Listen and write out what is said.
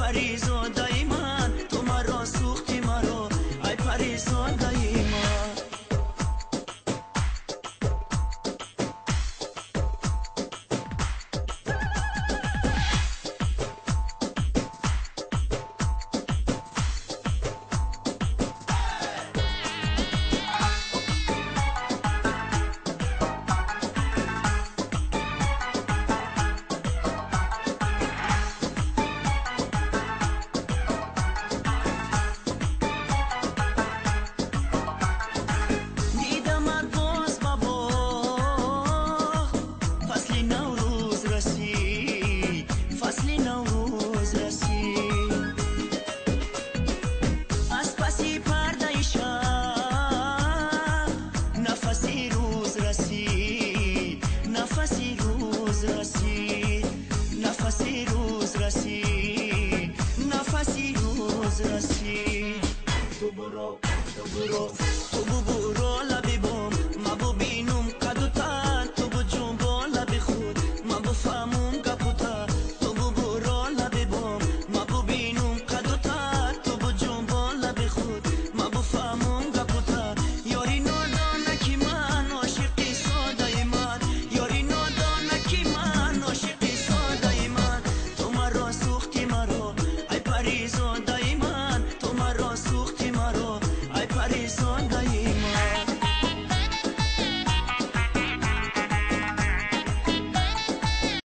پریزادای من، تو مرا سوختی مرا ای پریزادای من. تو برو لبی بام ما ببینم کدوتا، تو بجون با لبی خود ما بفهمم گپوتا. تو برو لبی بام ما ببینم کدوتا، تو بجون با لبی خود ما بفهمم گپوتا. یاری نادانکی من عاشقی سادای من، یاری نادانکی من عاشقی سادای من. تو مرا سوختی مرا ای پریزاد